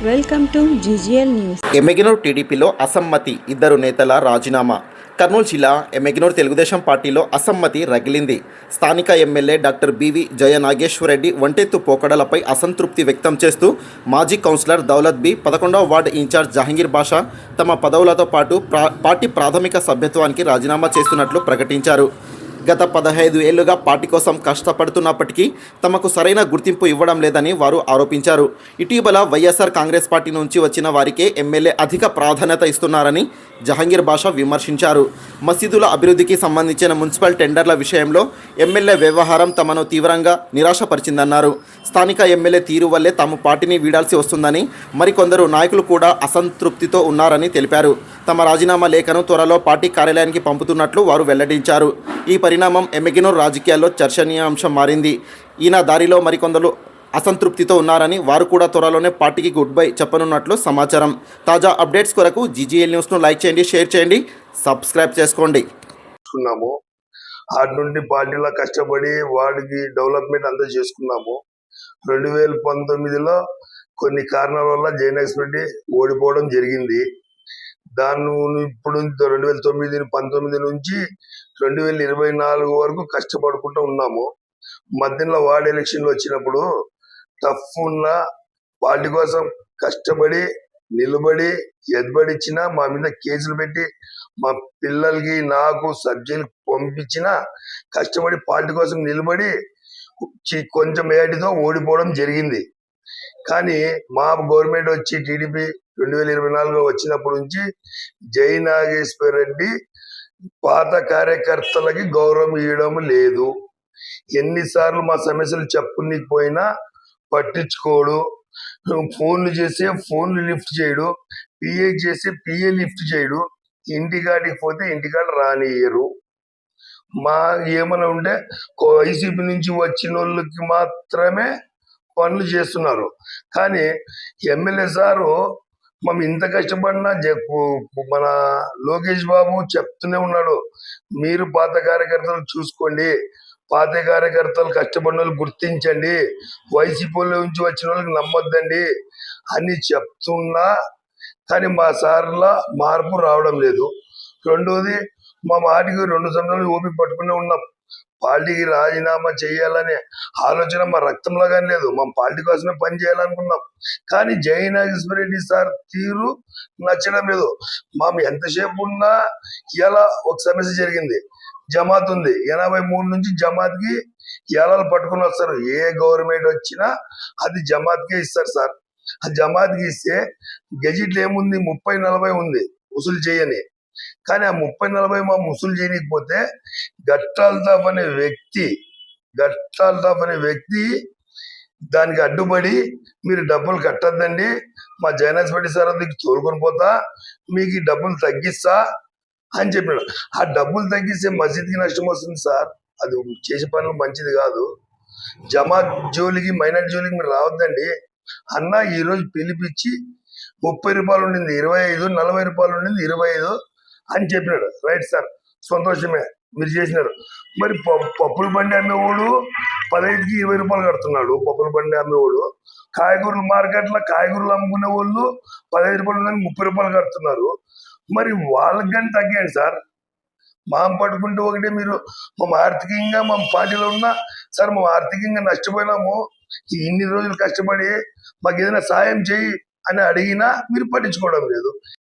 Welcome to GGL news. Yemmiganur టీడీపీలో అసమ్మతి, ఇద్దరు నేతల రాజీనామా. కర్నూలు జిల్లా ఎమ్మెగినూరు తెలుగుదేశం పార్టీలో అసమ్మతి రగిలింది. స్థానిక ఎమ్మెల్యే డాక్టర్ బివి జయనాగేశ్వరరెడ్డి ఒంటెత్తు పోకడలపై అసంతృప్తి వ్యక్తం చేస్తూ మాజీ కౌన్సిలర్ దౌలత్ బి, 11వ వార్డు ఇన్ఛార్జ్ జహంగీర్ బాషా తమ పదవులతో పాటు పార్టీ ప్రాథమిక సభ్యత్వానికి రాజీనామా చేస్తున్నట్లు ప్రకటించారు. గత 15 ఏళ్లుగా పార్టీ కోసం కష్టపడుతున్నప్పటికీ తమకు సరైన గుర్తింపు ఇవ్వడం లేదని వారు ఆరోపించారు. ఇటీవల వైఎస్ఆర్ కాంగ్రెస్ పార్టీ నుంచి వచ్చిన వారికే ఎమ్మెల్యే అధిక ప్రాధాన్యత ఇస్తున్నారని జహంగీర్ బాషా విమర్శించారు. మసీదుల అభివృద్ధికి సంబంధించిన మున్సిపల్ టెండర్ల విషయంలో ఎమ్మెల్యే వ్యవహారం తమను తీవ్రంగా నిరాశపరిచిందన్నారు. స్థానిక ఎమ్మెల్యే తీరు వల్లే తాము పార్టీని వీడాల్సి వస్తుందని, మరికొందరు నాయకులు కూడా అసంతృప్తితో ఉన్నారని తెలిపారు. తమ రాజీనామా లేఖను త్వరలో పార్టీ కార్యాలయానికి పంపుతున్నట్లు వారు వెల్లడించారు. ఈ పరిణామం ఎమ్మెగినూరు రాజకీయాల్లో చర్చనీయాంశం మారింది. ఈయన దారిలో మరికొందరు అసంతృప్తితో ఉన్నారని, వారు కూడా త్వరలోనే పార్టీకి గుడ్ బై చెప్పనున్నట్లు సమాచారం. తాజా అప్డేట్స్ కొరకు జీజీఎల్ న్యూస్ను లైక్ చేయండి, షేర్ చేయండి, సబ్స్క్రైబ్ చేసుకోండి. అటు నుండి పార్టీలో కష్టపడి వాడికి డెవలప్మెంట్ అంతా చేసుకున్నాము. 2019లో కొన్ని కారణాల వల్ల జయనాగేశ్వరరెడ్డి ఓడిపోవడం జరిగింది. దాన్ని ఇప్పుడు 2019 నుంచి 2024 వరకు కష్టపడుకుంటూ ఉన్నాము. మధ్యలో వార్డ్ ఎలక్షన్లు వచ్చినప్పుడు టఫ్ ఉన్న పార్టీ కోసం కష్టపడి నిలబడి ఎదబడిచ్చిన, మా మీద కేసులు పెట్టి మా పిల్లలకి నాకు సర్జరీలు పంపించిన, కష్టపడి పార్టీ కోసం నిలబడి కొంచెం మేటితో ఓడిపోవడం జరిగింది. కానీ మా గవర్నమెంట్ వచ్చి టీడీపీ 2024 వచ్చినప్పటి నుంచి జయనాగేశ్వరరెడ్డి పాత కార్యకర్తలకి గౌరవం ఇవ్వడం లేదు. ఎన్నిసార్లు మా సమస్యలు చెప్పుకోకపోయినా పట్టించుకోడు. ఫోన్లు చేస్తే ఫోన్లు లిఫ్ట్ చేయడు, పిఏ చేస్తే పిఏ లిఫ్ట్ చేయడు, ఇంటికాడికి పోతే ఇంటికాడ రానియరు. మా ఏమైనా ఉంటే వైసీపీ నుంచి వచ్చిన వాళ్ళకి మాత్రమే పనులు చేస్తున్నారు. కానీ ఎమ్మెల్యే సారు మనం ఇంత కష్టపడినా మన లోకేష్ బాబు చెప్తూనే ఉన్నాడు, మీరు పాత కార్యకర్తలు చూసుకోండి, పాత కార్యకర్తలు కష్టపడిన వాళ్ళు గుర్తించండి, వైసీపీలో నుంచి వచ్చిన వాళ్ళకి నమ్మొద్దండి అని చెప్తున్నా. కానీ మా సార్ల మార్పు రావడం లేదు. రెండోది, మా మాటికి 2 సంవత్సరాలు ఓపిక పట్టుకునే ఉన్నాం. పార్టీకి రాజీనామా చేయాలనే ఆలోచన మా రక్తంలో కానీ లేదు. మా పార్టీ కోసమే పని చేయాలనుకున్నాం. కానీ జయనాగేశ్వరరెడ్డి సార్ తీరు నచ్చడం లేదు. మేము ఎంతసేపు ఉన్నా ఇలా ఒక సమస్య జరిగింది. జమాత్ ఉంది, 83 నుంచి జమాత్కి ఏలాలు పట్టుకుని వస్తారు. ఏ గవర్నమెంట్ వచ్చినా అది జమాత్కే ఇస్తారు సార్. ఆ జమాత్కి ఇస్తే గెజిట్లు ఏముంది, 30-40 ఉంది వసూలు చేయని. కానీ ఆ 30-40 మా వసూలు చేయకపోతే గట్టాల్తాఫ్ అనే వ్యక్తి దానికి అడ్డుపడి, మీరు డబ్బులు కట్టద్దండి, మా జయనాగేశ్వరరెడ్డి సార్ దగ్గరికి తోలుకొని పోతా, మీకు ఈ డబ్బులు తగ్గిస్తా అని చెప్పినాడు. ఆ డబ్బులు తగ్గిస్తే మసీద్కి నష్టం వస్తుంది సార్. అది చేసే పనులు మంచిది కాదు. జమాత్ జోలికి, మైనార్టీ జోలికి మీరు రావద్దండి అన్న. ఈరోజు పిలిపించి 30 రూపాయలు ఉండింది 25, 40 రూపాయలు ఉండింది 25 అని చెప్పినాడు. రైట్ సార్, సంతోషమే మీరు చేసినారు. మరి పప్పుల బండి అమ్మేవాడు 15కి 20 రూపాయలు కడుతున్నాడు. పప్పుల బండి అమ్మేవాడు కాయగూరల మార్కెట్లో కాయగూరలు అమ్ముకునే వాళ్ళు 15 రూపాయలు 30 రూపాయలు కడుతున్నారు. మరి వాళ్ళకి కానీ తగ్గాయండి సార్. మాం పట్టుకుంటే ఒకటే, మీరు మేము ఆర్థికంగా మా పార్టీలో ఉన్నా సార్, మేము ఆర్థికంగా నష్టపోయినాము, ఇన్ని రోజులు కష్టపడి మాకు ఏదైనా సాయం చేయి అని అడిగినా మీరు పట్టించుకోవడం లేదు.